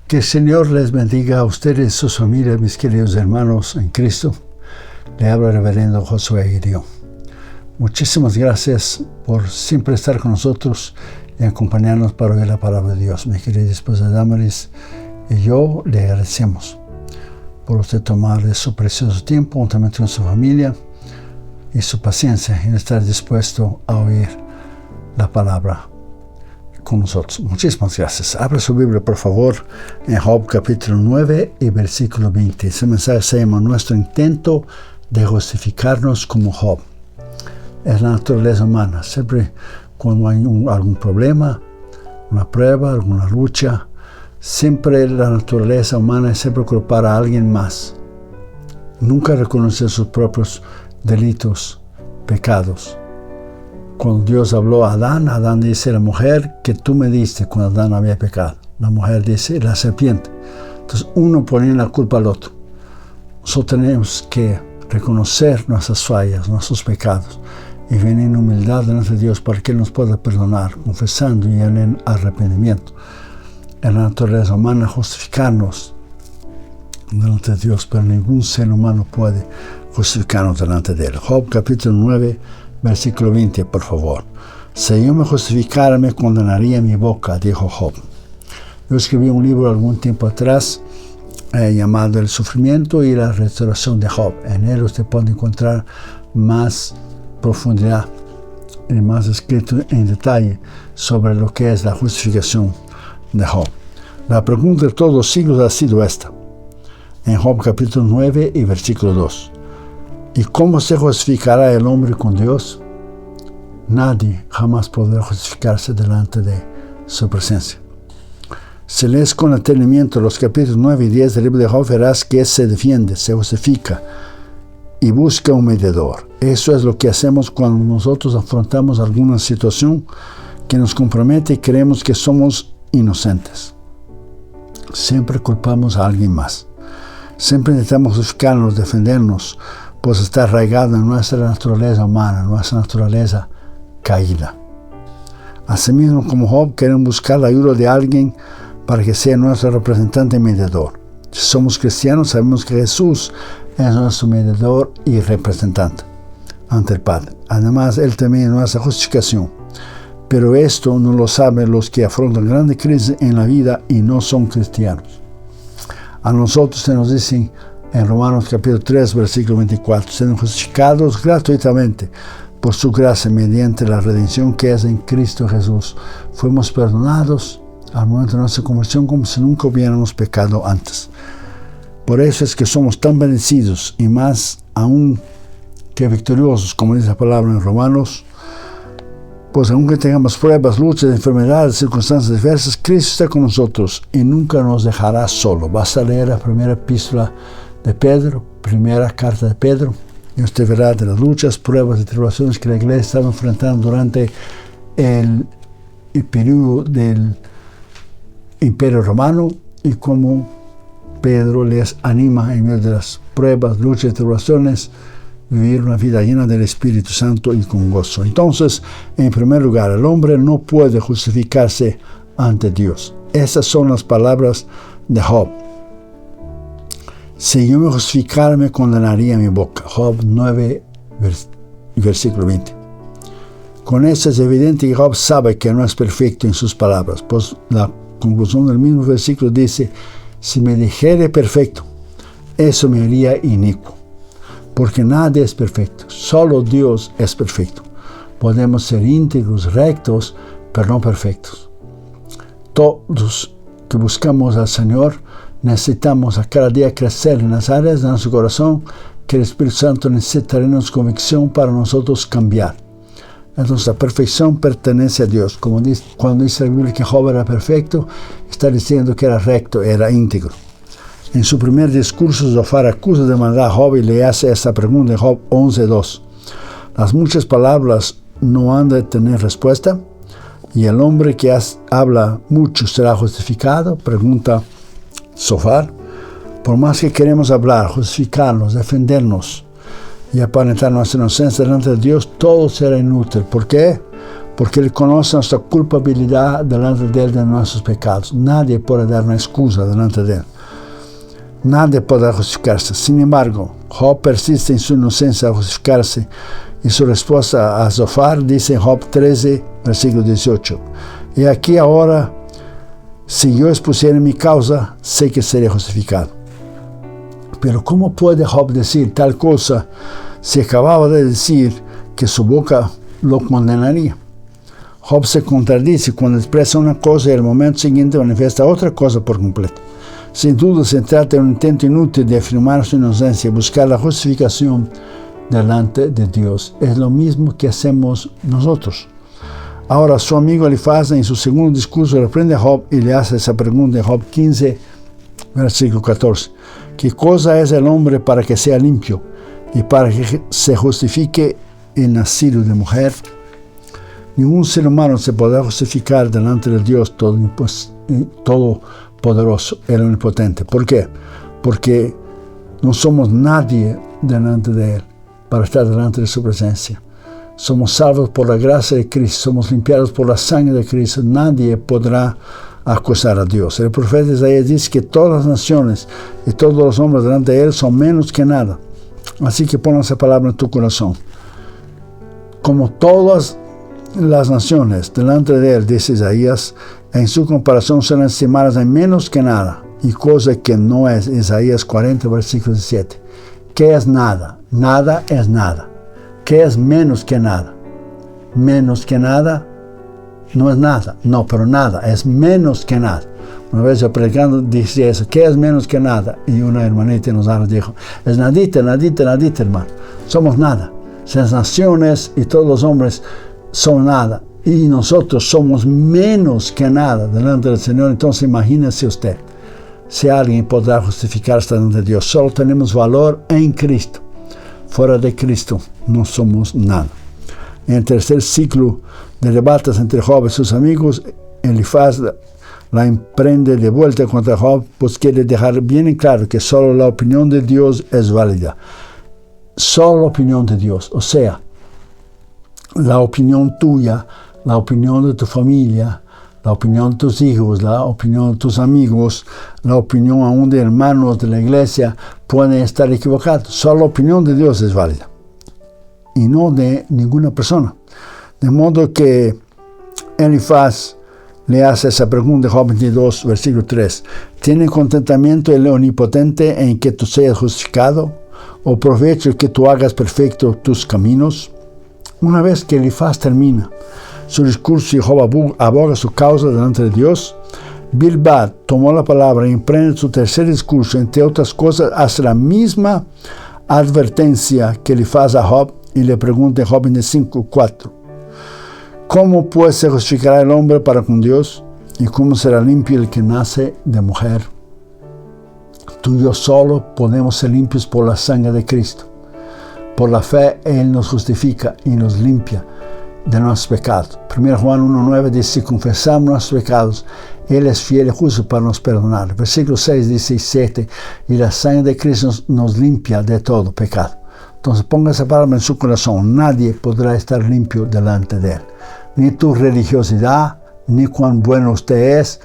Que el Señor les bendiga a ustedes y sus familias, mis queridos hermanos en Cristo. Le habla el reverendo Josué Aguirre. Muchísimas gracias por siempre estar con nosotros y acompañarnos para oír la palabra de Dios. Mi querida esposa Damaris y yo le agradecemos por usted tomar de su precioso tiempo juntamente con su familia y su paciencia en estar dispuesto a oír la palabra con nosotros. Muchísimas gracias. Abra su Biblia, por favor, en Job capítulo 9 y versículo 20. Ese mensaje se llama Nuestro intento de justificarnos como Job. Es la naturaleza humana. Siempre cuando hay algún problema, una prueba, alguna lucha, siempre la naturaleza humana es siempre culpar a alguien más. Nunca reconocer sus propios delitos, pecados. Cuando Dios habló a Adán, Adán dice, la mujer que tú me diste cuando Adán había pecado. La mujer dice, la serpiente. Entonces uno pone la culpa al otro. Nosotros tenemos que reconocer nuestras fallas, nuestros pecados y venir en humildad delante de Dios para que Él nos pueda perdonar, confesando y en arrepentimiento. En la naturaleza humana justificarnos delante de Dios, pero ningún ser humano puede justificarnos delante de Él. Job capítulo 9, versículo 20, por favor. Si yo me justificara, me condenaría mi boca, dijo Job. Yo escribí un libro algún tiempo atrás llamado El sufrimiento y la restauración de Job. En él usted puede encontrar más profundidad y más escrito en detalle sobre lo que es la justificación de Job. La pregunta de todos los siglos ha sido esta. En Job capítulo 9 y versículo 2. ¿Y cómo se justificará el hombre con Dios? Nadie jamás podrá justificarse delante de su presencia. Si lees con detenimiento los capítulos 9 y 10 del libro de Job, verás que se defiende, se justifica y busca un mediador. Eso es lo que hacemos cuando nosotros afrontamos alguna situación que nos compromete y creemos que somos inocentes. Siempre culpamos a alguien más. Siempre intentamos justificarnos, defendernos, pues está arraigado en nuestra naturaleza humana, nuestra naturaleza caída. Asimismo, como Job, queremos buscar la ayuda de alguien para que sea nuestro representante y mediador. Si somos cristianos, sabemos que Jesús es nuestro mediador y representante ante el Padre. Además, Él también es nuestra justificación. Pero esto no lo saben los que afrontan grandes crisis en la vida y no son cristianos. A nosotros se nos dicen en Romanos capítulo 3, versículo 24, siendo justificados gratuitamente por su gracia mediante la redención que es en Cristo Jesús. Fuimos perdonados al momento de nuestra conversión como si nunca hubiéramos pecado antes. Por eso es que somos tan bendecidos y más aún que victoriosos, como dice la palabra en Romanos. Pues aunque tengamos pruebas, luchas, enfermedades, circunstancias diversas, Cristo está con nosotros y nunca nos dejará solo. Basta leer la primera epístola de Pedro, primera carta de Pedro, y usted verá de las luchas, pruebas y tribulaciones que la iglesia estaba enfrentando durante el periodo del Imperio Romano y cómo Pedro les anima en medio de las pruebas, luchas y tribulaciones vivir una vida llena del Espíritu Santo y con gozo. Entonces, en primer lugar, el hombre no puede justificarse ante Dios. Esas son las palabras de Job. Si yo me justificara, me condenaría mi boca. Job 9, versículo 20. Con eso es evidente que Job sabe que no es perfecto en sus palabras, pues la conclusión del mismo versículo dice, si me dijere perfecto, eso me haría inicuo. Porque nadie es perfecto, solo Dios es perfecto. Podemos ser íntegros, rectos, pero no perfectos. Todos que buscamos al Señor necesitamos a cada día crecer en las áreas de nuestro corazón que el Espíritu Santo necesita darnos convicción para nosotros cambiar. Entonces la perfección pertenece a Dios. Como dice, cuando dice la Biblia que Job era perfecto, está diciendo que era recto, era íntegro. En su primer discurso, Zofar acusa de maldad a Job y le hace esta pregunta en Job 11:2. Las muchas palabras no han de tener respuesta, y el hombre que habla mucho será justificado, pregunta Zofar. Por más que queremos hablar, justificarnos, defendernos y aparentar nuestra inocencia delante de Dios, todo será inútil. ¿Por qué? porque Él conoce nuestra culpabilidad delante de Él de nuestros pecados. Nadie puede dar una excusa delante de Él. Nadie podrá justificarse. Sin embargo, Job persiste en su inocencia a justificarse, y su respuesta a Zofar dice en Job 13, versículo 18: y aquí ahora, si yo expusiera mi causa, sé que seré justificado. Pero ¿cómo puede Job decir tal cosa si acababa de decir que su boca lo condenaría? Job se contradice cuando expresa una cosa y al momento siguiente manifiesta otra cosa por completo. Sin duda se trata de un intento inútil de afirmar su inocencia y buscar la justificación delante de Dios. Es lo mismo que hacemos nosotros. Ahora su amigo Elifaz en su segundo discurso reprende a Job y le hace esa pregunta en Job 15, versículo 14. ¿Qué cosa es el hombre para que sea limpio y para que se justifique el nacido de mujer? Ningún ser humano se podrá justificar delante de Dios Todopoderoso, el Omnipotente. ¿Por qué? Porque no somos nadie delante de Él para estar delante de su presencia. Somos salvos por la gracia de Cristo, somos limpiados por la sangre de Cristo. Nadie podrá acusar a Dios. El profeta Isaías dice que todas las naciones y todos los hombres delante de Él son menos que nada. Así que pon esa palabra en tu corazón. Como todas las naciones delante de Él, dice Isaías, en su comparación serán estimadas en menos que nada, y cosa que no es. Isaías 40, versículo 17. ¿Qué es nada? Nada es nada. ¿Qué es menos que nada? Menos que nada no es nada. No, pero nada es menos que nada. Una vez yo predicando decía eso: ¿qué es menos que nada? Y una hermanita nos dijo: es nadita, nadita, nadita, hermano. Somos nada. Las naciones y todos los hombres son nada. Y nosotros somos menos que nada delante del Señor. Entonces imagínese usted si alguien podrá justificarse delante de Dios. Solo tenemos valor en Cristo. Fuera de Cristo no somos nada. En el tercer ciclo de debates entre Job y sus amigos, Elifaz la emprende de vuelta contra Job, pues quiere dejar bien en claro que solo la opinión de Dios es válida. Solo la opinión de Dios, o sea, la opinión tuya, la opinión de tu familia, la opinión de tus hijos, la opinión de tus amigos, la opinión aún de hermanos de la iglesia pueden estar equivocados. Solo la opinión de Dios es válida y no de ninguna persona. De modo que Elifaz le hace esa pregunta de Job 22, versículo 3. ¿Tiene contentamiento el Omnipotente en que tú seas justificado? ¿O provecho que tú hagas perfecto tus caminos? Una vez que Elifaz termina su discurso y Job aboga su causa delante de Dios, Bildad tomó la palabra y emprende su tercer discurso. Entre otras cosas, hace la misma advertencia que Elifaz a Job y le pregunta en Job 25:4. ¿Cómo pues se justificará el hombre para con Dios? ¿Y cómo será limpio el que nace de mujer? Tú y yo solo podemos ser limpios por la sangre de Cristo. Por la fe Él nos justifica y nos limpia de nuestros pecados. 1 Juan 1:9 dice: si confesamos nuestros pecados, Él es fiel y justo para nos perdonar. Versículo 6 dice y 7: y la sangre de Cristo nos limpia de todo pecado. Entonces ponga esa palabra en su corazón. Nadie podrá estar limpio delante de Él. Ni tu religiosidad, ni cuán bueno usted es,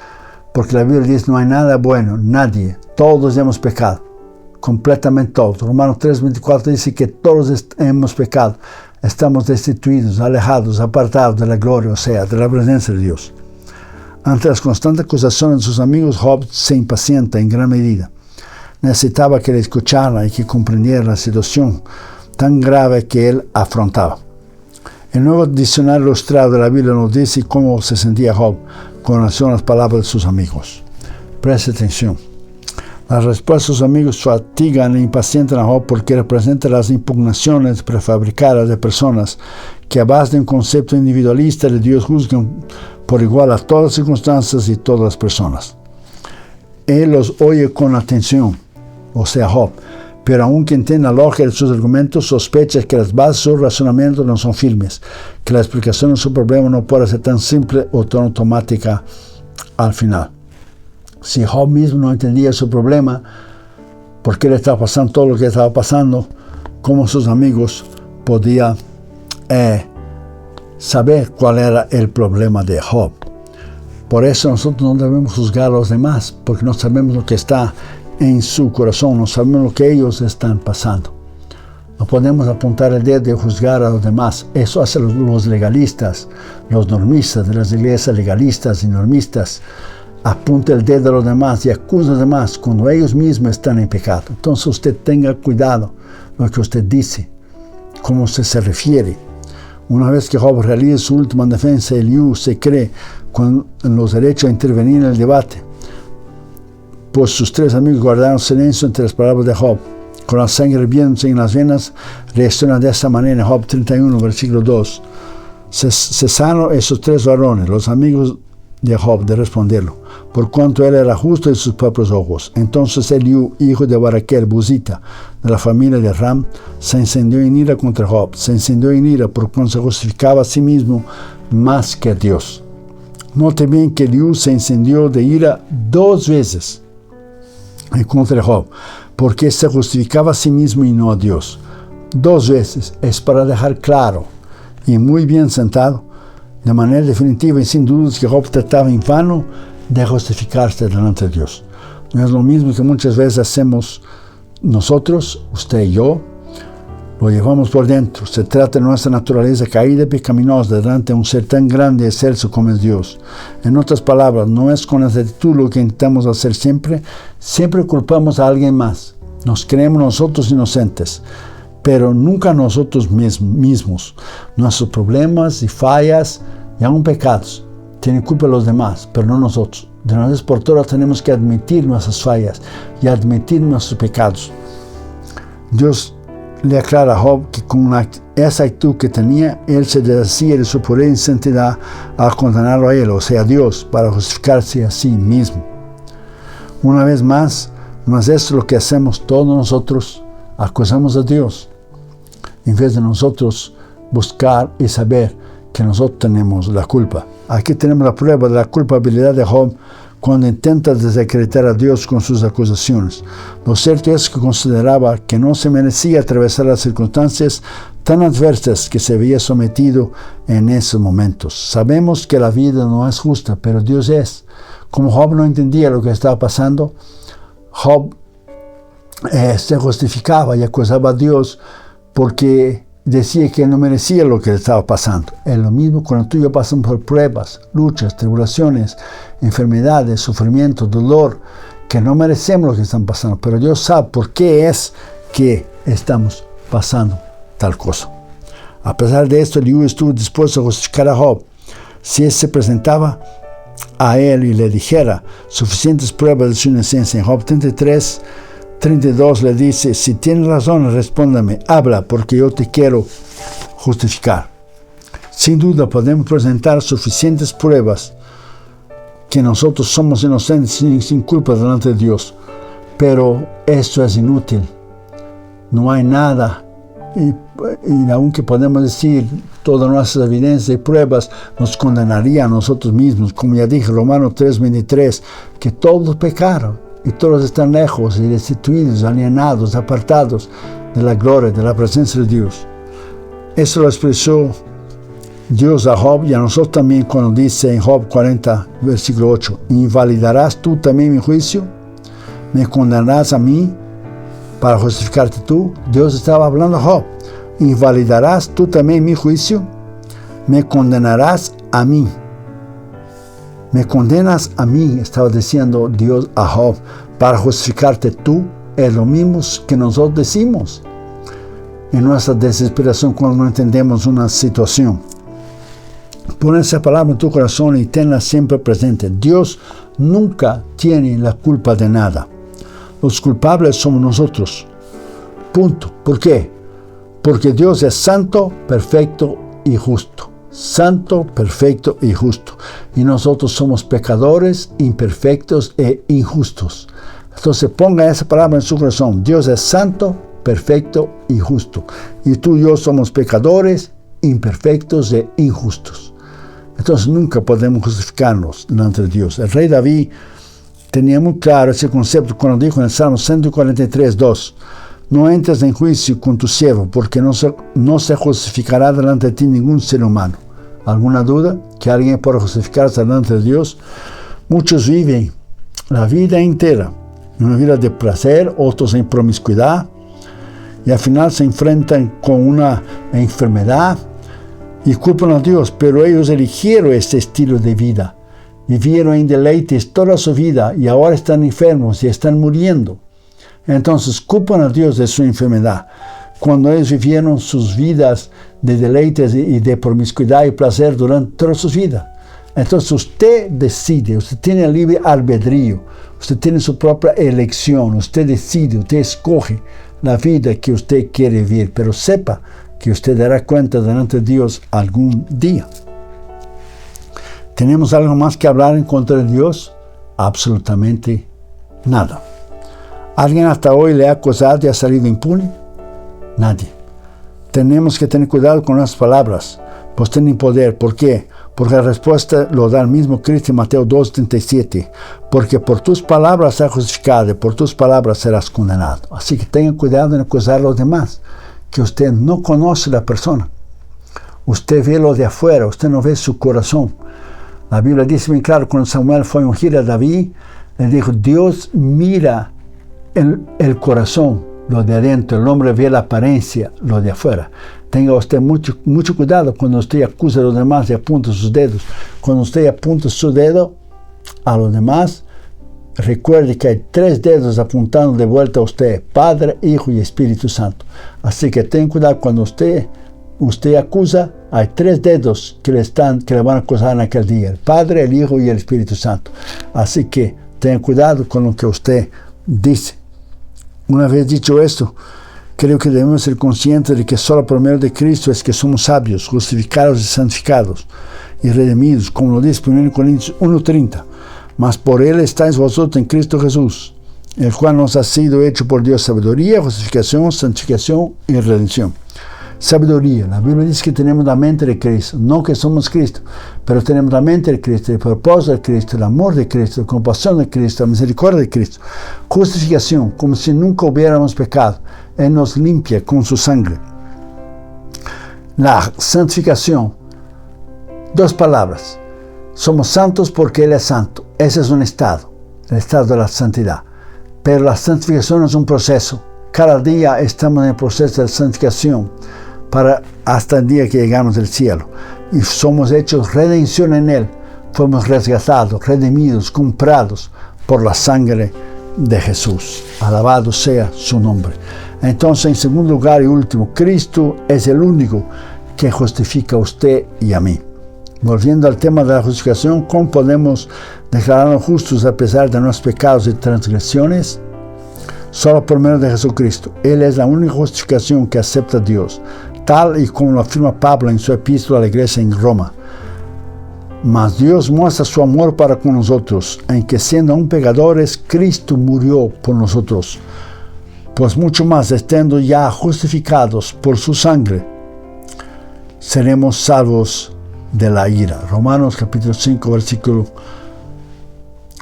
porque la Biblia dice: no hay nada bueno, nadie. Todos hemos pecado, completamente todos. Romanos 3:24 dice que todos hemos pecado. Estamos destituidos, alejados, apartados de la gloria, o sea, de la presencia de Dios. Ante las constantes acusaciones de sus amigos, Job se impacienta en gran medida. Necesitaba que le escuchara y que comprendiera la situación tan grave que él afrontaba. El nuevo diccionario ilustrado de la Biblia nos dice cómo se sentía Job con relación a las palabras de sus amigos. Preste atención. Las respuestas de sus amigos fatigan e impacientan a Job porque representan las impugnaciones prefabricadas de personas que a base de un concepto individualista de Dios juzgan por igual a todas las circunstancias y todas las personas. Él los oye con atención, o sea, Job, pero aunque entienda la lógica de sus argumentos, sospecha que las bases de su razonamiento no son firmes, que la explicación de su problema no puede ser tan simple o tan automática al final. Si Job mismo no entendía su problema, por qué le estaba pasando todo lo que estaba pasando, cómo sus amigos podían saber cuál era el problema de Job. Por eso nosotros no debemos juzgar a los demás, porque no sabemos lo que está en su corazón, no sabemos lo que ellos están pasando. No podemos apuntar el dedo y juzgar a los demás. Eso hacen los legalistas, los normistas de las iglesias legalistas y normistas. Apunta el dedo a los demás y acusa a los demás cuando ellos mismos están en pecado. Entonces usted tenga cuidado lo que usted dice, cómo usted se refiere. Una vez que Job realiza su última defensa, Eliú se cree con los derechos a intervenir en el debate. Pues sus 3 amigos guardaron silencio entre las palabras de Job. Con la sangre hirviéndose en las venas, reacciona de esta manera. Job 31, versículo 2. Cesaron esos 3 varones, los amigos de Job, de responderlo, por cuanto él era justo en sus propios ojos. Entonces Eliú, hijo de Baraquel, Buzita, de la familia de Ram, se encendió en ira contra Job. Se encendió en ira por cuanto se justificaba a sí mismo más que a Dios. Note bien que Eliú se encendió de ira 2 veces en contra de Job, porque se justificaba a sí mismo y no a Dios. 2 veces es para dejar claro y muy bien sentado, de manera definitiva y sin dudas, que Job trataba en vano de justificarse delante de Dios. No es lo mismo que muchas veces hacemos nosotros, usted y yo, lo llevamos por dentro. Se trata de nuestra naturaleza caída y pecaminosa delante de un ser tan grande y excelso como es Dios. En otras palabras, no es con esa actitud lo que intentamos hacer siempre. Siempre culpamos a alguien más. Nos creemos nosotros inocentes, pero nunca nosotros mismos. Nuestros problemas y fallas y aún pecados tienen culpa de los demás, pero no nosotros. De una vez por todas tenemos que admitir nuestras fallas y admitir nuestros pecados. Dios le aclara a Job que con esa actitud que tenía, él se deshacía de su poder y santidad al condenarlo a él, o sea, a Dios, para justificarse a sí mismo. Una vez más, no es esto lo que hacemos todos nosotros, acusamos a Dios, en vez de nosotros buscar y saber que nosotros tenemos la culpa. Aquí tenemos la prueba de la culpabilidad de Job cuando intenta desacreditar a Dios con sus acusaciones. Lo cierto es que consideraba que no se merecía atravesar las circunstancias tan adversas que se había sometido en esos momentos. Sabemos que la vida no es justa, pero Dios es. Como Job no entendía lo que estaba pasando, Job se justificaba y acusaba a Dios porque decía que no merecía lo que le estaba pasando. Es lo mismo cuando tú y yo pasamos por pruebas, luchas, tribulaciones, enfermedades, sufrimiento, dolor, que no merecemos lo que están pasando, pero Dios sabe por qué es que estamos pasando tal cosa. A pesar de esto, Eliú estuvo dispuesto a justificar a Job. Si él se presentaba a él y le dijera suficientes pruebas de su inocencia. En Job 33:32 le dice: si tienes razón, respóndame, habla, porque yo te quiero justificar. Sin duda podemos presentar suficientes pruebas que nosotros somos inocentes sin culpa delante de Dios, pero esto es inútil. No hay nada, y aunque podemos decir todas nuestras evidencias y pruebas nos condenaría a nosotros mismos, como ya dije, Romanos 3:23, que todos pecaron y todos están lejos y destituidos, alienados, apartados de la gloria, de la presencia de Dios. Eso lo expresó Dios a Job y a nosotros también cuando dice en Job 40, versículo 8: ¿invalidarás tú también mi juicio? ¿Me condenarás a mí para justificarte tú? Dios estaba hablando a Job. ¿Invalidarás tú también mi juicio? ¿Me condenarás a mí? ¿Me condenas a mí? Estaba diciendo Dios a Job, para justificarte tú. Es lo mismo que nosotros decimos en nuestra desesperación cuando no entendemos una situación. Pon esa palabra en tu corazón y tenla siempre presente. Dios nunca tiene la culpa de nada. Los culpables somos nosotros. Punto. ¿Por qué? Porque Dios es santo, perfecto y justo. Santo, perfecto y justo. Y nosotros somos pecadores, imperfectos e injustos. Entonces ponga esa palabra en su corazón. Dios es santo, perfecto y justo. Y tú y yo somos pecadores, imperfectos e injustos. Entonces nunca podemos justificarnos delante de Dios. El rey David tenía muy claro ese concepto cuando dijo en el Salmo 143:2: no entres en juicio con tu siervo, porque no se justificará delante de ti ningún ser humano. ¿Alguna duda que alguien pueda justificarse delante de Dios? Muchos viven la vida entera, una vida de placer, otros en promiscuidad, y al final se enfrentan con una enfermedad y culpan a Dios, pero ellos eligieron este estilo de vida, vivieron en deleites toda su vida y ahora están enfermos y están muriendo. Entonces culpan a Dios de su enfermedad, cuando ellos vivieron sus vidas de deleites y de promiscuidad y placer durante toda su vida. Entonces usted decide, usted tiene libre albedrío, usted tiene su propia elección, usted decide, usted escoge la vida que usted quiere vivir, pero sepa que usted dará cuenta delante de Dios algún día. ¿Tenemos algo más que hablar en contra de Dios? Absolutamente nada. ¿Alguien hasta hoy le ha acusado y ha salido impune? Nadie. Tenemos que tener cuidado con las palabras, pues tienen poder. ¿Por qué? Porque la respuesta lo da el mismo Cristo en Mateo 2:37. Porque por tus palabras serás justificado y por tus palabras serás condenado. Así que tengan cuidado en acusar a los demás, que usted no conoce a la persona. Usted ve lo de afuera, usted no ve su corazón. La Biblia dice bien claro, cuando Samuel fue a ungir a David, le dijo, Dios mira el corazón, lo de adentro, el hombre ve la apariencia, lo de afuera. Tenga usted mucho cuidado cuando usted acusa a los demás y apunta sus dedos. Cuando usted apunta su dedo a los demás, recuerde que hay 3 dedos apuntando de vuelta a usted, Padre, Hijo y Espíritu Santo. Así que ten cuidado cuando usted acusa, hay 3 dedos que le van a acusar en aquel día, el Padre, el Hijo y el Espíritu Santo. Así que ten cuidado con lo que usted dice. Una vez dicho esto, creo que debemos ser conscientes de que solo por medio de Cristo es que somos sabios, justificados y santificados y redimidos, como lo dice 1 Corintios 1:30. Mas por Él estáis vosotros en Cristo Jesús, el cual nos ha sido hecho por Dios sabiduría, justificación, santificación y redención. Sabiduría. La Biblia dice que tenemos la mente de Cristo, no que somos Cristo, pero tenemos la mente de Cristo, el propósito de Cristo, el amor de Cristo, la compasión de Cristo, la misericordia de Cristo. Justificación, como si nunca hubiéramos pecado. Él nos limpia con su sangre. La santificación. 2 palabras. Somos santos porque Él es santo. Ese es un estado, el estado de la santidad. Pero la santificación es un proceso. Cada día estamos en el proceso de santificación hasta el día que llegamos al cielo. Y somos hechos redención en Él. Fuimos rescatados, redimidos, comprados por la sangre de Jesús. Alabado sea su nombre. Entonces, en segundo lugar y último, Cristo es el único que justifica a usted y a mí. Volviendo al tema de la justificación, ¿cómo podemos declararnos justos a pesar de nuestros pecados y transgresiones? Solo por medio de Jesucristo. Él es la única justificación que acepta a Dios, tal y como lo afirma Pablo en su epístola a la iglesia en Roma. Mas Dios muestra su amor para con nosotros, en que siendo aún pecadores, Cristo murió por nosotros. Pues mucho más, estando ya justificados por su sangre, seremos salvos de la ira. Romanos capítulo 5, versículos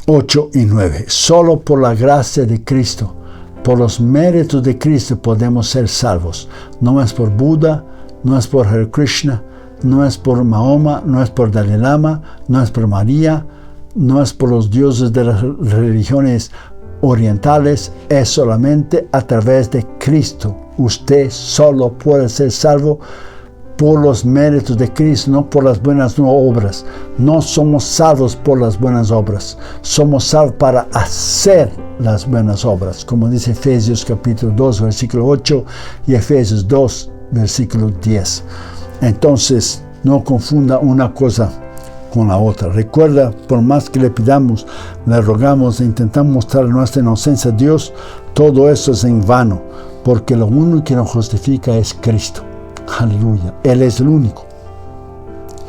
8 y 9. Solo por la gracia de Cristo, por los méritos de Cristo podemos ser salvos. No es por Buda, no es por Hare Krishna, no es por Mahoma, no es por Dalai Lama, no es por María, no es por los dioses de las religiones orientales, es solamente a través de Cristo. Usted solo puede ser salvo por los méritos de Cristo, no por las buenas obras. No somos salvos por las buenas obras. Somos salvos para hacer las buenas obras, como dice Efesios capítulo 2, versículo 8 y Efesios 2, versículo 10. Entonces, no confunda una cosa con la otra. Recuerda, por más que le pidamos, le rogamos e intentamos mostrar nuestra inocencia a Dios, todo eso es en vano, porque lo único que nos justifica es Cristo. Aleluya. Él es el único.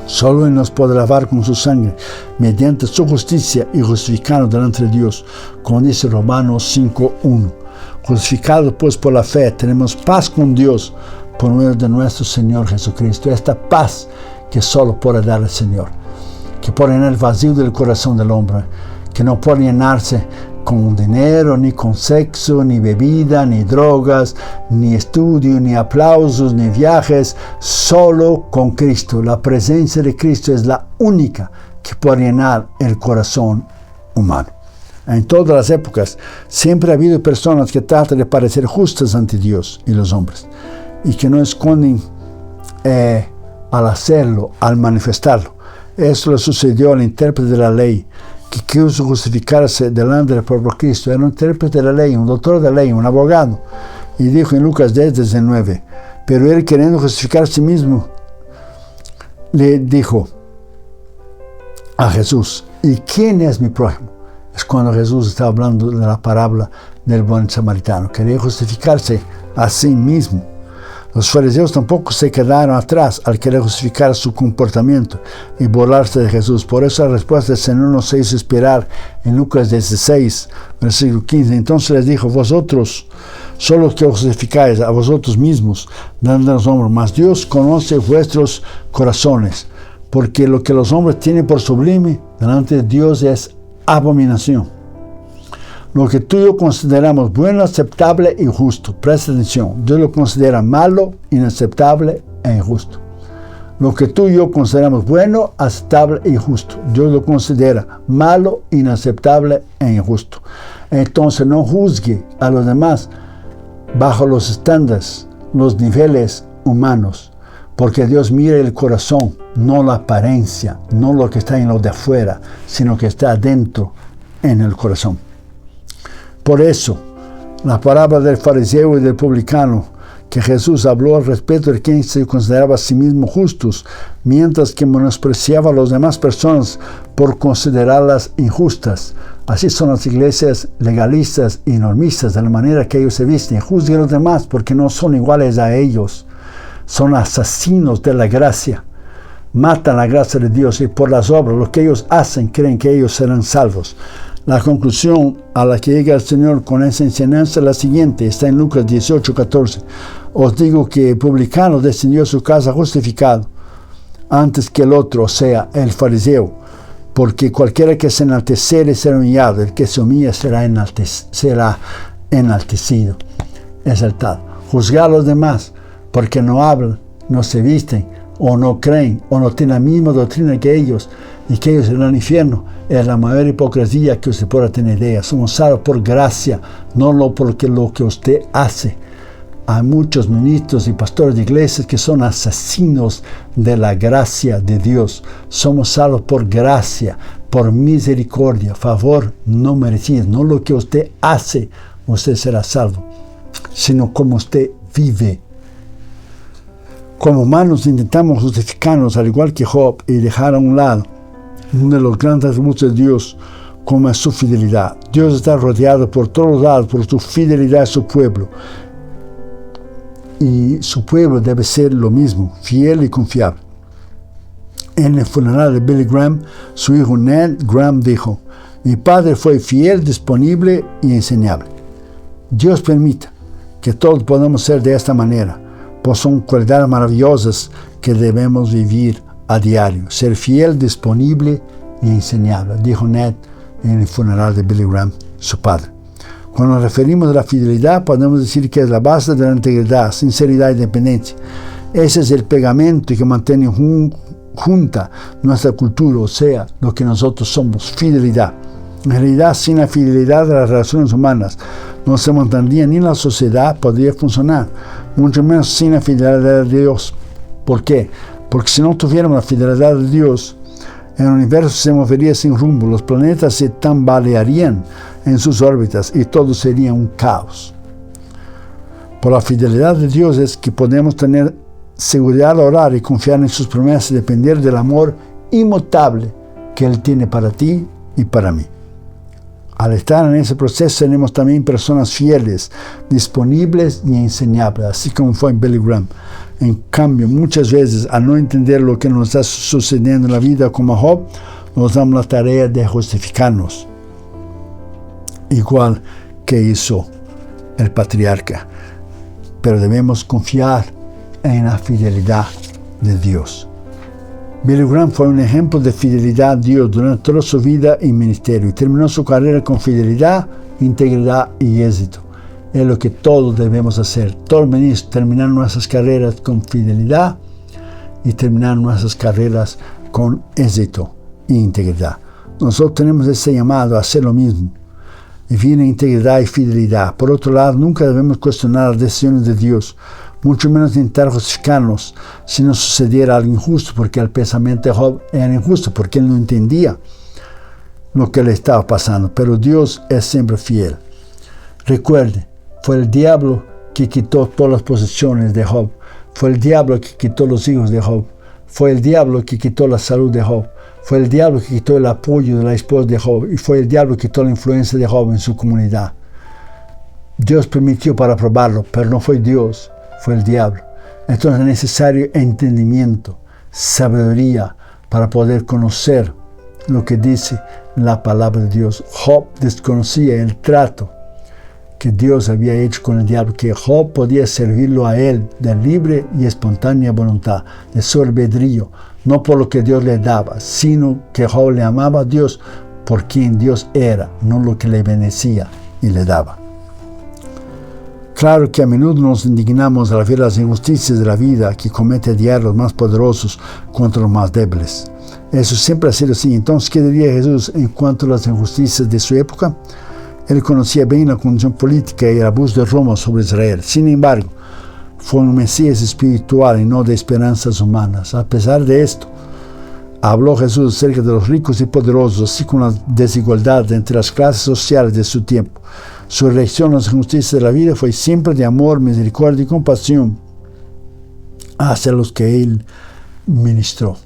Solo Él nos puede lavar con su sangre, mediante su justicia y justificarnos delante de Dios, como dice Romanos 5:1. Justificados pues por la fe, tenemos paz con Dios por medio de nuestro Señor Jesucristo. Esta paz que solo puede dar el Señor, que puede llenar el vacío del corazón del hombre, que no puede llenarse con dinero, ni con sexo, ni bebida, ni drogas, ni estudio, ni aplausos, ni viajes, solo con Cristo. La presencia de Cristo es la única que puede llenar el corazón humano. En todas las épocas siempre ha habido personas que tratan de parecer justas ante Dios y los hombres y que no esconden al hacerlo, al manifestarlo. Esto le sucedió al intérprete de la ley que quiso justificarse delante del propio Cristo. Era un intérprete de la ley, un doctor de la ley, un abogado, y dijo en Lucas 10:19, pero él, queriendo justificar a sí mismo, le dijo a Jesús, ¿y quién es mi prójimo? Es cuando Jesús estaba hablando de la parábola del buen samaritano. Quería justificarse a sí mismo. Los fariseos tampoco se quedaron atrás al querer justificar su comportamiento y burlarse de Jesús. Por eso la respuesta del Señor nos hizo esperar en Lucas 16, versículo 15. Entonces les dijo, vosotros solo que justificáis a vosotros mismos, dando los hombros, mas Dios conoce vuestros corazones, porque lo que los hombres tienen por sublime delante de Dios es abominación. Lo que tú y yo consideramos bueno, aceptable y justo, presta atención, Dios lo considera malo, inaceptable e injusto. Lo que tú y yo consideramos bueno, aceptable y justo, Dios lo considera malo, inaceptable e injusto. Entonces no juzgue a los demás bajo los estándares, los niveles humanos, porque Dios mira el corazón, no la apariencia, no lo que está en lo de afuera, sino que está adentro en el corazón. Por eso, la parábola del fariseo y del publicano que Jesús habló al respecto de quien se consideraba a sí mismo justos, mientras que menospreciaba a las demás personas por considerarlas injustas. Así son las iglesias legalistas y normistas, de la manera que ellos se visten. Juzguen a los demás porque no son iguales a ellos. Son asesinos de la gracia. Matan la gracia de Dios y por las obras, lo que ellos hacen, creen que ellos serán salvos. La conclusión a la que llega el Señor con esa enseñanza es la siguiente, está en Lucas 18:14. Os digo que el publicano descendió a su casa justificado antes que el otro, o sea, el fariseo, porque cualquiera que se enalteciere será humillado, el que se humilla será enaltecido, exaltado. Juzgar a los demás porque no hablan, no se visten, o no creen, o no tienen la misma doctrina que ellos, y que ellos irán al infierno, es la mayor hipocresía que usted pueda tener idea. Somos salvos por gracia, no porque lo que usted hace. Hay muchos ministros y pastores de iglesias que son asesinos de la gracia de Dios. Somos salvos por gracia, por misericordia, favor no merecido. No lo que usted hace, usted será salvo, sino como usted vive. Como humanos intentamos justificarnos al igual que Job y dejar a un lado uno de los grandes atributos de Dios, como es su fidelidad. Dios está rodeado por todos lados por su fidelidad a su pueblo. Y su pueblo debe ser lo mismo, fiel y confiable. En el funeral de Billy Graham, su hijo Ned Graham dijo, mi padre fue fiel, disponible y enseñable. Dios permita que todos podamos ser de esta manera, pues son cualidades maravillosas que debemos vivir a diario. Ser fiel, disponible y enseñable, dijo Ned en el funeral de Billy Graham, su padre. Cuando nos referimos a la fidelidad, podemos decir que es la base de la integridad, sinceridad y dependencia. Ese es el pegamento que mantiene junta nuestra cultura, o sea, lo que nosotros somos, fidelidad. En realidad, sin la fidelidad de las relaciones humanas, no se mantendría ni la sociedad podría funcionar, mucho menos sin la fidelidad de Dios. ¿Por qué? Porque si no tuviéramos la fidelidad de Dios, el universo se movería sin rumbo, los planetas se tambalearían en sus órbitas y todo sería un caos. Por la fidelidad de Dios es que podemos tener seguridad al orar y confiar en sus promesas y depender del amor inmutable que Él tiene para ti y para mí. Al estar en ese proceso tenemos también personas fieles, disponibles y enseñables, así como fue en Billy Graham. En cambio, muchas veces, al no entender lo que nos está sucediendo en la vida como Job, nos damos la tarea de justificarnos, igual que hizo el patriarca. Pero debemos confiar en la fidelidad de Dios. Billy Graham fue un ejemplo de fidelidad a Dios durante toda su vida y ministerio y terminó su carrera con fidelidad integridad y éxito. Es lo que todos debemos hacer. Todos venimos terminar nuestras carreras con fidelidad y terminar nuestras carreras con éxito e integridad. Nosotros tenemos ese llamado a hacer lo mismo. Vivir en integridad y fidelidad. Por otro lado, nunca debemos cuestionar las decisiones de Dios, mucho menos intentar justificarnos si nos sucediera algo injusto, porque el pensamiento de Job era injusto, porque él no entendía lo que le estaba pasando. Pero Dios es siempre fiel. Recuerde, fue el diablo que quitó todas las posesiones de Job. Fue el diablo que quitó los hijos de Job. Fue el diablo que quitó la salud de Job. Fue el diablo que quitó el apoyo de la esposa de Job. Y fue el diablo que quitó la influencia de Job en su comunidad. Dios permitió para probarlo, pero no fue Dios, fue el diablo. Entonces es necesario entendimiento, sabiduría para poder conocer lo que dice la palabra de Dios. Job desconocía el trato que Dios había hecho con el diablo, que Job podía servirlo a él de libre y espontánea voluntad, de su albedrío, no por lo que Dios le daba, sino que Job le amaba a Dios por quien Dios era, no lo que le bendecía y le daba. Claro que a menudo nos indignamos al ver las injusticias de la vida que comete a diario los más poderosos contra los más débiles. Eso siempre ha sido así. Entonces, ¿qué diría Jesús en cuanto a las injusticias de su época? Él conocía bien la condición política y el abuso de Roma sobre Israel. Sin embargo, fue un Mesías espiritual y no de esperanzas humanas. A pesar de esto, habló Jesús acerca de los ricos y poderosos, así como la desigualdad entre las clases sociales de su tiempo. Su reacción a las injusticias de la vida fue siempre de amor, misericordia y compasión hacia los que Él ministró.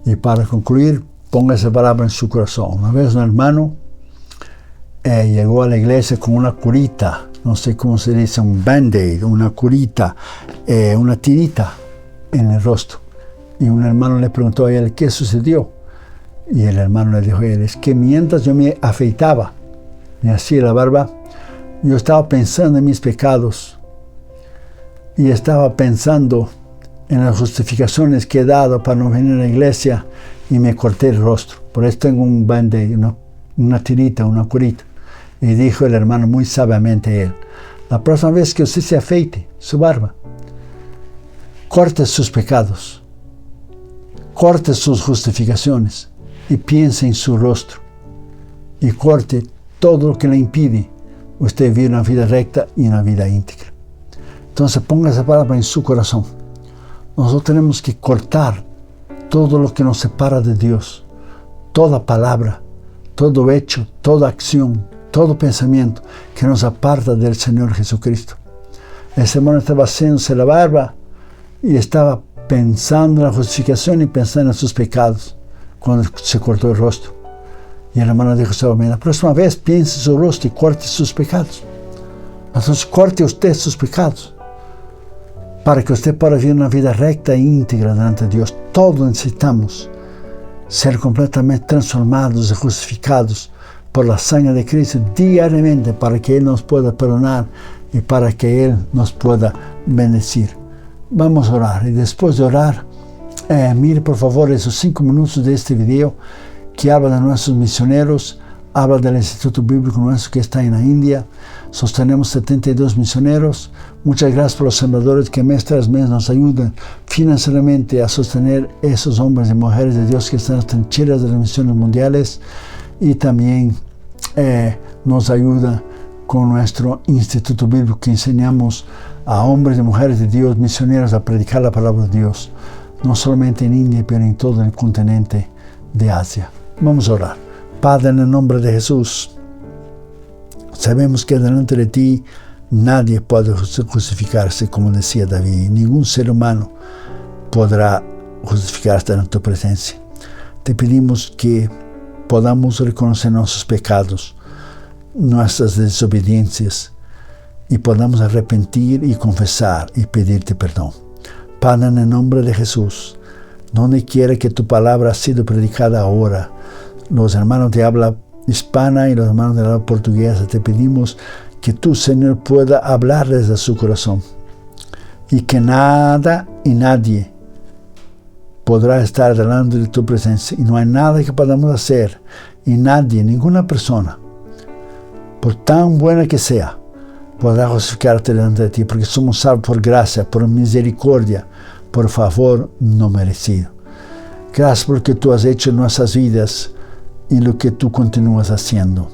Y para concluir, ponga esa palabra en su corazón. Una vez un hermano llegó a la iglesia con una curita, no sé cómo se dice, un band-aid, una curita, una tirita en el rostro. Y un hermano le preguntó a él, ¿qué sucedió? Y el hermano le dijo a él, es que mientras yo me afeitaba, me hacía la barba, yo estaba pensando en mis pecados y estaba pensando en las justificaciones que he dado para no venir a la iglesia y me corté el rostro. Por eso tengo un band-aid, una tirita, una curita. Y dijo el hermano muy sabiamente a él, la próxima vez que usted se afeite su barba, corte sus pecados, corte sus justificaciones y piense en su rostro y corte todo lo que le impide usted vivir una vida recta y una vida íntegra. Entonces ponga esa palabra en su corazón. Nosotros tenemos que cortar todo lo que nos separa de Dios, toda palabra, todo hecho, toda acción, todo pensamiento que nos aparta del Señor Jesucristo. Ese hermano estaba haciéndose la barba y estaba pensando en la justificación y pensando en sus pecados cuando se cortó el rostro. Y el hermano dijo, la próxima vez piense su rostro y corte sus pecados. Entonces corte usted sus pecados para que usted pueda vivir una vida recta e íntegra delante de Dios. Todos necesitamos ser completamente transformados y justificados por la sangre de Cristo diariamente para que Él nos pueda perdonar y para que Él nos pueda bendecir. Vamos a orar y después de orar, mire por favor esos 5 minutos de este video que habla de nuestros misioneros, habla del Instituto Bíblico nuestro que está en la India. Sostenemos 72 misioneros. Muchas gracias por los sembradores que mes tras mes nos ayudan financieramente a sostener esos hombres y mujeres de Dios que están en las trincheras de las misiones mundiales. Y también nos ayuda con nuestro Instituto Bíblico que enseñamos a hombres y mujeres de Dios, misioneros, a predicar la palabra de Dios, no solamente en India, pero en todo el continente de Asia. Vamos a orar. Padre, en el nombre de Jesús, sabemos que delante de ti nadie puede justificarse, como decía David. Ningún ser humano podrá justificarse en tu presencia. Te pedimos que podamos reconocer nuestros pecados, nuestras desobediencias, y podamos arrepentir y confesar y pedirte perdón. Padre, en el nombre de Jesús, donde quiera que tu palabra ha sido predicada ahora, los hermanos de habla hispana y los hermanos de habla portuguesa, te pedimos que tú, Señor, pueda hablarles a su corazón y que nada y nadie podrá estar delante de tu presencia y no hay nada que podamos hacer y nadie, ninguna persona por tan buena que sea, podrá justificarte delante de ti, porque somos salvos por gracia, por misericordia, por favor no merecido. Gracias por lo que tú has hecho en nuestras vidas y lo que tú continúas haciendo.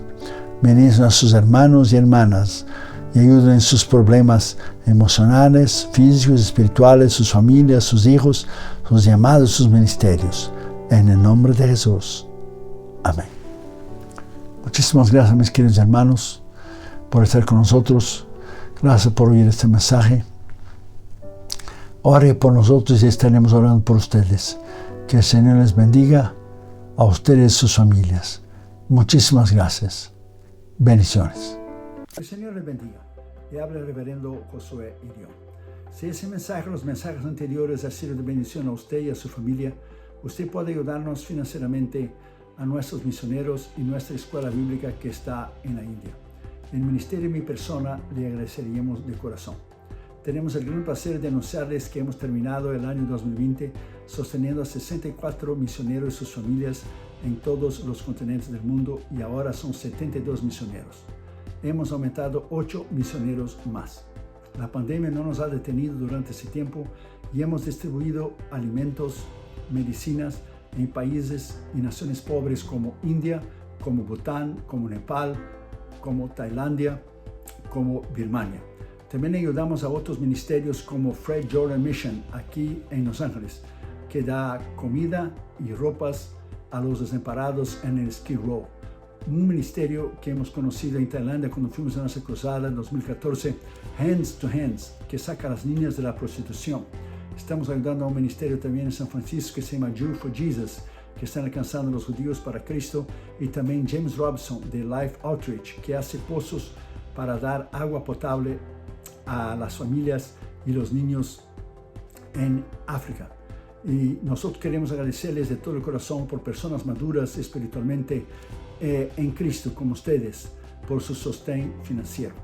Bendice a nuestros hermanos y hermanas y ayuda en sus problemas emocionales, físicos, espirituales, sus familias, sus hijos, sus llamados, sus ministerios. En el nombre de Jesús. Amén. Muchísimas gracias, mis queridos hermanos, por estar con nosotros. Gracias por oír este mensaje. Ore por nosotros y estaremos orando por ustedes. Que el Señor les bendiga a ustedes y sus familias. Muchísimas gracias. Bendiciones. El Señor les bendiga. Le habla el reverendo Josué Irión. Si ese mensaje, los mensajes anteriores, ha sido de bendición a usted y a su familia, usted puede ayudarnos financieramente a nuestros misioneros y nuestra escuela bíblica que está en la India. En el ministerio y mi persona le agradeceríamos de corazón. Tenemos el gran placer de anunciarles que hemos terminado el año 2020 sosteniendo a 64 misioneros y sus familias en todos los continentes del mundo y ahora son 72 misioneros. Hemos aumentado 8 misioneros más. La pandemia no nos ha detenido durante ese tiempo y hemos distribuido alimentos, medicinas en países y naciones pobres como India, como Bután, como Nepal, como Tailandia, como Birmania. También ayudamos a otros ministerios como Fred Jordan Mission aquí en Los Ángeles, que da comida y ropas a los desamparados en el Skid Row. Un ministerio que hemos conocido en Tailandia cuando fuimos a nuestra cruzada en 2014, Hands to Hands, que saca a las niñas de la prostitución. Estamos ayudando a un ministerio también en San Francisco que se llama Jew for Jesus, que están alcanzando a los judíos para Cristo, y también James Robson de Life Outreach, que hace pozos para dar agua potable a las familias y los niños en África. Y nosotros queremos agradecerles de todo el corazón por personas maduras espiritualmente en Cristo como ustedes, por su sostén financiero.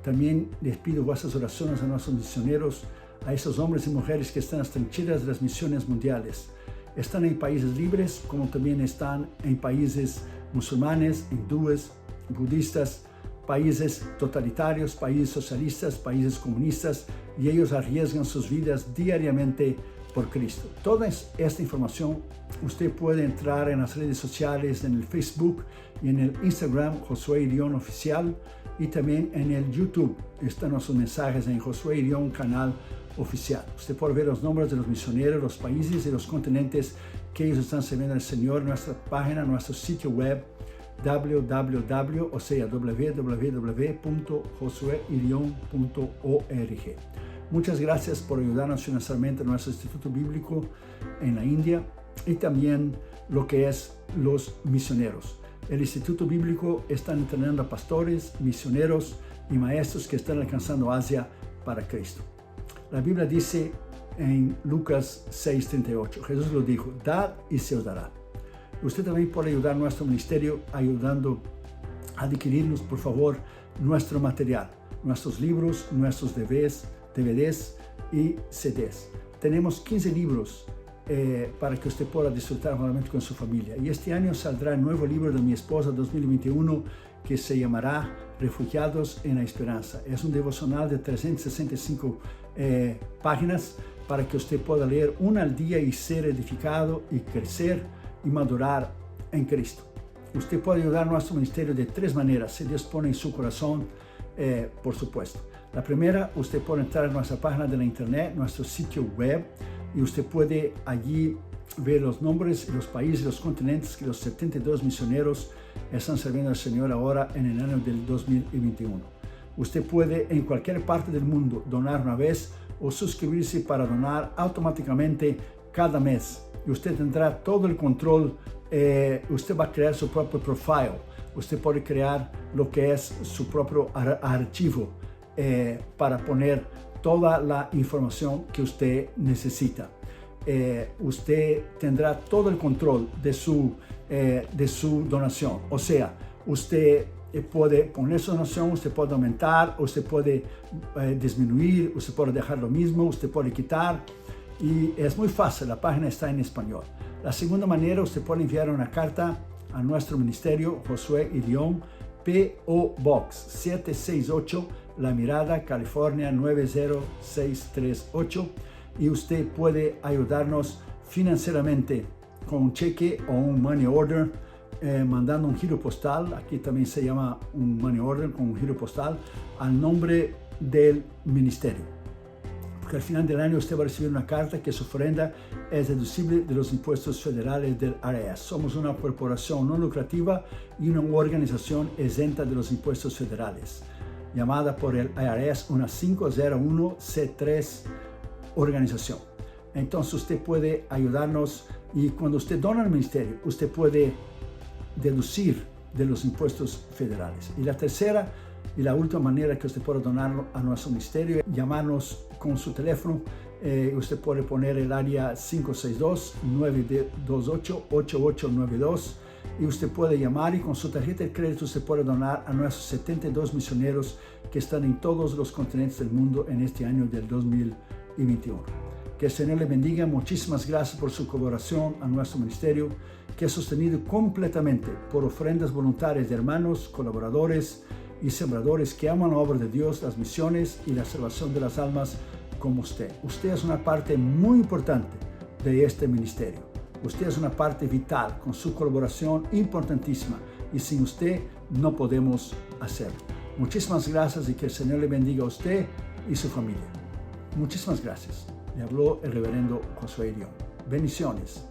También les pido vuestras oraciones a nuestros misioneros, a esos hombres y mujeres que están en las trincheras de las misiones mundiales. Están en países libres, como también están en países musulmanes, hindúes, budistas, países totalitarios, países socialistas, países comunistas, y ellos arriesgan sus vidas diariamente por Cristo. Toda esta información usted puede entrar en las redes sociales, en el Facebook y en el Instagram Josué Irión Oficial, y también en el YouTube están nuestros mensajes en Josué Irión Canal Oficial. Usted puede ver los nombres de los misioneros, los países y los continentes que ellos están sirviendo al Señor en nuestra página, nuestro sitio web www.josueirion.org. Muchas gracias por ayudarnos financieramente en nuestro Instituto Bíblico en la India y también lo que es los misioneros. El Instituto Bíblico está entrenando a pastores, misioneros y maestros que están alcanzando Asia para Cristo. La Biblia dice en Lucas 6:38, Jesús lo dijo: dad y se os dará. Usted también puede ayudar a nuestro ministerio ayudando a adquirirnos, por favor, nuestro material, nuestros libros, nuestros DVDs y CDs. Tenemos 15 libros para que usted pueda disfrutar nuevamente con su familia. Y este año saldrá el nuevo libro de mi esposa 2021 que se llamará Refugiados en la Esperanza. Es un devocional de 365 páginas para que usted pueda leer una al día y ser edificado y crecer y madurar en Cristo. Usted puede ayudar a nuestro ministerio de 3 maneras, si Dios pone en su corazón, por supuesto. La primera, usted puede entrar a nuestra página de la internet, nuestro sitio web, y usted puede allí ver los nombres, los países, los continentes que los 72 misioneros están sirviendo al Señor ahora en el año del 2021. Usted puede en cualquier parte del mundo donar una vez o suscribirse para donar automáticamente cada mes. Y usted tendrá todo el control, usted va a crear su propio profile, usted puede crear lo que es su propio archivo para poner toda la información que usted necesita. Usted tendrá todo el control de su donación, o sea, usted puede poner su donación, usted puede aumentar, usted puede disminuir, usted puede dejar lo mismo, usted puede quitar. Y es muy fácil, la página está en español. La segunda manera, usted puede enviar una carta a nuestro ministerio, Josué Irión, P.O. Box 768, La Mirada, California 90638. Y usted puede ayudarnos financieramente con un cheque o un money order, mandando un giro postal. Aquí también se llama un money order con un giro postal al nombre del ministerio. Porque al final del año usted va a recibir una carta que su ofrenda es deducible de los impuestos federales del IRS. Somos una corporación no lucrativa y una organización exenta de los impuestos federales, llamada por el IRS una 501c3 organización. Entonces usted puede ayudarnos, y cuando usted dona al ministerio, usted puede deducir de los impuestos federales. Y la tercera y la última manera que usted puede donar a nuestro ministerio, llamarnos con su teléfono. Usted puede poner el área 562-928-8892 y usted puede llamar, y con su tarjeta de crédito usted puede donar a nuestros 72 misioneros que están en todos los continentes del mundo en este año del 2021. Que el Señor le bendiga. Muchísimas gracias por su colaboración a nuestro ministerio, que es sostenido completamente por ofrendas voluntarias de hermanos, colaboradores y sembradores que aman la obra de Dios, las misiones y la salvación de las almas como usted. Usted es una parte muy importante de este ministerio. Usted es una parte vital con su colaboración importantísima, y sin usted no podemos hacerlo. Muchísimas gracias, y que el Señor le bendiga a usted y su familia. Muchísimas gracias. Le habló el reverendo Josué Irión. Bendiciones.